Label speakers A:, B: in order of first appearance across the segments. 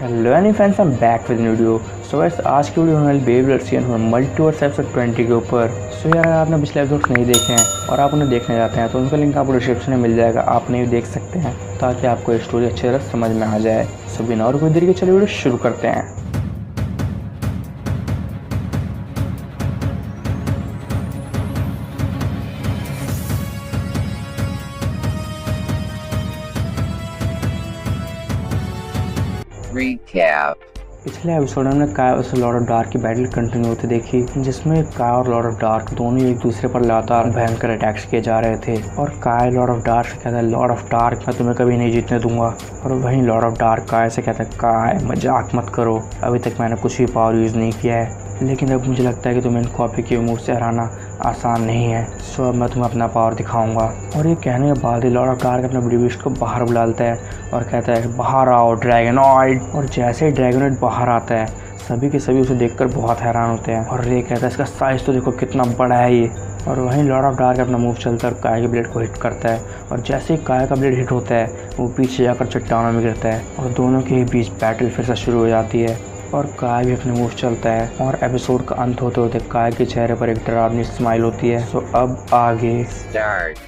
A: Hello any friends, I am back with video. So guys, आज की video हमारे babbler scene multiverse episode 20 के ऊपर। सो यार, अगर आपने पिछले एपिसोड्स नहीं देखे हैं और आप उन्हें देखने जाते हैं तो उनका लिंक आपको डिस्क्रिप्शन में मिल जाएगा, आप नहीं देख सकते हैं ताकि आपको स्टोरी अच्छी तरह समझ में आ जाए। सो बिना और कोई देरी के चलिए वीडियो शुरू करते हैं।
B: Recap.
A: पिछले एपिसोड में हमने काय और लॉर्ड ऑफ डार्क की बैटल कंटिन्यू होती देखी, जिसमें काय और लॉर्ड ऑफ डार्क दोनों एक दूसरे पर लगातार भयंकर अटैक्स किए जा रहे थे। और काय लॉर्ड ऑफ डार्क से कहता है, लॉर्ड ऑफ डार्क मैं तुम्हें कभी नहीं जीतने दूंगा। और वहीं लॉर्ड ऑफ डार्क काय से कहता है, काय मजाक मत करो, अभी तक मैंने कुछ भी पावर यूज़ नहीं किया है, लेकिन अब मुझे लगता है कि तुम्हें इन कॉपी के मूव से हराना आसान नहीं है। सो अब मैं तुम्हें अपना पावर दिखाऊंगा। और ये कहने के बाद ही लॉर्ड ऑफ डार्क अपने बड़ी बिस्ट को बाहर बुलाता है और कहता है, बाहर आओ ड्रैगनॉइड। और जैसे ही ड्रैगनॉइड बाहर आता है, सभी के सभी उसे देखकर बहुत हैरान होते हैं। और रे कहता है, इसका साइज़ तो देखो कितना बड़ा है ये। और वहीं लॉर्ड ऑफ डार्क अपना मूव चलता है और काय के ब्लेड को हिट करता है। और जैसे ही काय का ब्लेड हिट होता है, वो पीछे जाकर चट्टानों में गिरता है और दोनों के बीच बैटल फिर से शुरू हो जाती है। और काय भी अपने मूव चलता है और एपिसोड का अंत होते होते काय के चेहरे पर एक डरावनी स्माइल होती है। सो अब आगे
B: Start.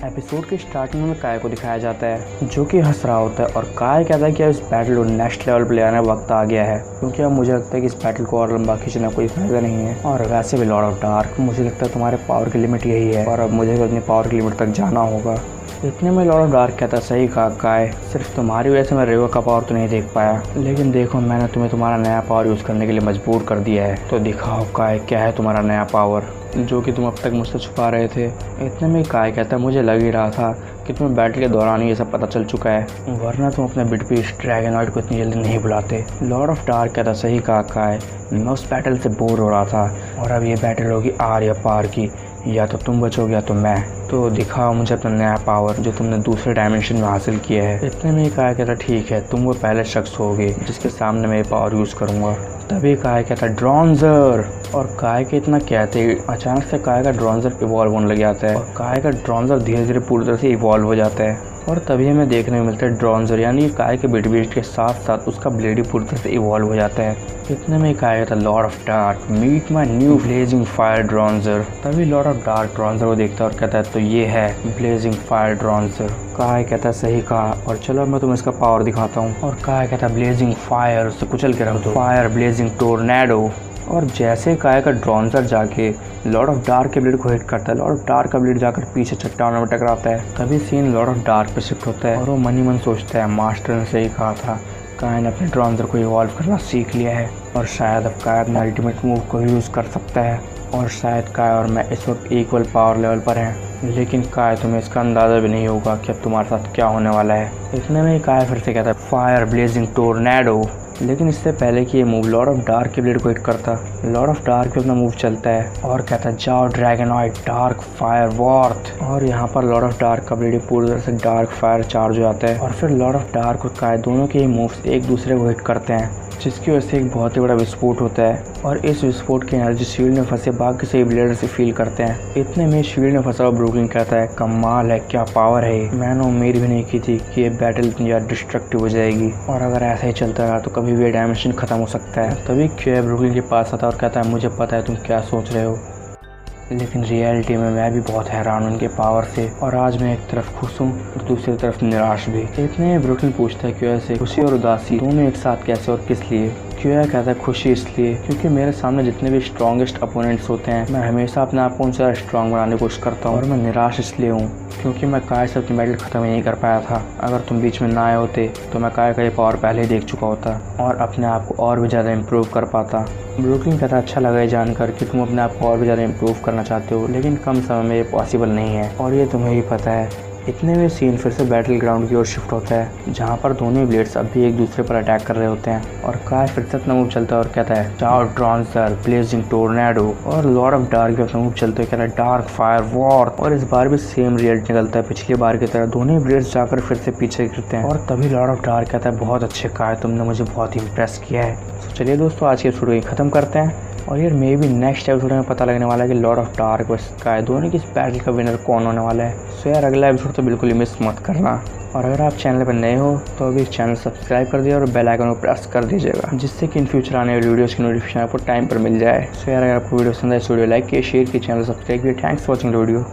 A: एपिसोड के स्टार्टिंग में काय को दिखाया जाता है जो कि हंस रहा होता है। और काय कहता है कि अब इस बैटल को नेक्स्ट लेवल पर ले आने का वक्त आ गया है, क्योंकि अब मुझे लगता है कि इस बैटल को और लंबा खींचना कोई फायदा नहीं है। और वैसे भी लॉर्ड ऑफ डार्क, मुझे लगता है तुम्हारे पावर की लिमिट यही है और अब मुझे अपनी पावर की लिमिट तक जाना होगा। इतने में लॉर्ड ऑफ डार्क कहता है, सही कहा काय, सिर्फ तुम्हारी वजह से मैं रेवा का पावर तो नहीं देख पाया, लेकिन देखो मैंने तुम्हें तुम्हारा नया पावर यूज़ करने के लिए मजबूर कर दिया है। तो दिखाओ काय, क्या है तुम्हारा नया पावर जो कि तुम अब तक मुझसे छुपा रहे थे। इतने में काय कहता है, मुझे लग ही रहा था कि तुम्हें बैटल के दौरान ये सब पता चल चुका है, वरना तुम अपने बिटपीस ड्रैगनॉइड को इतनी जल्दी नहीं बुलाते। लॉर्ड ऑफ डार्क कहता, सही कहा काय, मैं उस बैटल से बोर हो रहा था और अब ये बैटल होगी आर या पार की, या तो तुम बचोगे या तो मैं। तो दिखाओ मुझे अपना नया पावर जो तुमने दूसरे डायमेंशन में हासिल किया है। इतने में काय कहता, ठीक है, तुम वो पहले शख्स होगे जिसके सामने मैं पावर यूज़ करूँगा। तभी काय कहता, ड्रॉन्जर। और काय के इतना कहते ही अचानक से काय का ड्रॉन्जर इवॉल्व होने लग जाता है और काय का ड्रॉन्जर धीरे धीरे पूरी तरह से इवॉल्व हो जाता है। और तभी हमें देखने को मिलता है ड्रॉन्जर यानी काय के बिटबीस्ट के साथ साथ उसका ब्लेड भी पूरी तरह से इवॉल्व हो जाता है। इतने में काय कहता, lord of dark meet my new blazing fire ड्रॉन्जर। तभी लॉर्ड ऑफ डार्क ड्रॉन्जर को देखता है और कहता है, तो ये है ब्लेजिंग फायर ड्रॉन्जर। काय कहता है, सही कहा, और चलो मैं तुम्हें इसका पावर दिखाता हूँ। और काय कहता है, ब्लेजिंग फायर, उसे कुचल के रख दो, फायर ब्लेजिंग टोर्नेडो। और जैसे काय का ड्रॉन्जर जाके लॉर्ड ऑफ डार्क के ब्लेड को हिट करता है, लॉर्ड ऑफ डार्क का ब्लेड जाकर पीछे चट्टानों में टकराता है। तभी सीन लॉर्ड ऑफ डार्क पे शिफ्ट होता है और वो मन ही मन सोचता है, मास्टर ने सही कहा था, काय ने अपने ड्रॉन्जर को इवॉल्व करना सीख लिया है और शायद अब काय अपने अल्टीमेट मूव को यूज़ कर सकता है। और शायद काय और मैं इस वक्त इक्वल पावर लेवल पर हैं, लेकिन काय तुम्हें इसका अंदाज़ा भी नहीं होगा कि अब तुम्हारे साथ क्या होने वाला है। इतने में ही काय फिर से कहता है, फायर ब्लेजिंग टोर्नेडो। लेकिन इससे पहले कि ये मूव लॉर्ड ऑफ डार्क के ब्लेड को हिट करता, लॉर्ड ऑफ डार्क भी अपना मूव चलता है और कहता है, जाओ ड्रैगनॉइड डार्क फायर वॉर्थ। और यहाँ पर लॉर्ड ऑफ डार्क का ब्लेड पूरी तरह से डार्क फायर चार्ज हो जाता है और फिर लॉर्ड ऑफ डार्क और काय दोनों के ही मूव्स एक दूसरे को हिट करते हैं, जिसकी वजह से एक बहुत ही बड़ा विस्फोट होता है। और इस विस्फोट की एनर्जी शील्ड में फंसे बाकी सभी ब्लेडर से फील करते हैं। इतने में शील्ड में फंसा हुआ ब्रुकलिन कहता है, कमाल है, क्या पावर है, मैंने उम्मीद भी नहीं की थी कि ये बैटल इतनी ज़्यादा डिस्ट्रक्टिव हो जाएगी और अगर ऐसा ही चलता रहा तो कभी भी ये डायमेंशन खत्म हो सकता है। तभी क्यू ब्रुकलिन के पास आता है और कहता है, मुझे पता है तुम क्या सोच रहे हो, लेकिन रियलिटी में मैं भी बहुत हैरान हूँ उनके पावर से और आज मैं एक तरफ खुश हूँ और दूसरी तरफ निराश भी। इतने में ब्रुकलिन पूछता है, क्यों से खुशी और उदासी दोनों एक साथ कैसे और किस लिए। क्यों कहता है, खुशी इसलिए क्योंकि मेरे सामने जितने भी स्ट्रॉन्गेस्ट अपोनेंट्स होते हैं मैं हमेशा अपने आप को उनसे ज़्यादा स्ट्रॉन्ग बनाने की कोशिश करता हूँ। और मैं निराश इसलिए हूँ क्योंकि मैं काय से अपनी बैटल ख़त्म ही नहीं कर पाया था। अगर तुम बीच में ना आए होते तो मैं काय का ये पावर पहले ही देख चुका होता और अपने आप को और भी ज़्यादा इम्प्रूव कर पाता। ब्रुकलिन कहता, अच्छा लगा ये जानकर कि तुम अपने आप को और भी ज़्यादा इम्प्रूव करना चाहते हो, लेकिन कम समय में ये पॉसिबल नहीं है और ये तुम्हें ही पता है। इतने में सीन फिर से बैटल ग्राउंड की ओर शिफ्ट होता है, जहाँ पर दोनों ब्लेड्स अब भी एक दूसरे पर अटैक कर रहे होते हैं। और काय फिर से अपना मूव चलता है और कहता है, जाओ ड्रॉन्जर ब्लेजिंग टोर्नेडो। और लॉर्ड ऑफ डार्क भी अपना मूव चलते हुए कहता है, डार्क फायर वॉर्थ। और इस बार भी सेम रिजल्ट निकलता है पिछली बार की तरह, दोनों ब्लेड्स जाकर फिर से पीछे गिरते हैं। और तभी लॉर्ड ऑफ डार्क कहता है, बहुत अच्छे काय, तुमने मुझे बहुत इम्प्रेस किया है। तो चलिए दोस्तों, आज की वीडियो खत्म करते हैं। और यार मे भी नेक्स्ट एपिसोड में पता लगने वाला है कि Lord of dark versus sky दोनों की इस बैटल का विनर कौन होने वाला है। सो यार अगला एपिसोड तो बिल्कुल ही मिस मत करना। और अगर आप चैनल पर नए हो तो अभी चैनल सब्सक्राइब कर दिए और बेल आइकन को प्रेस कर दीजिएगा, जिससे कि इन फ्यूचर आने वाली वीडियोस की नोटिफिकेशन आपको टाइम पर मिल जाए। सो यार अगर आपको वीडियो पसंद है इस वीडियो लाइक किए, शेयर किए, चैनल सब्सक्राइब किए। Thanks for watching the video.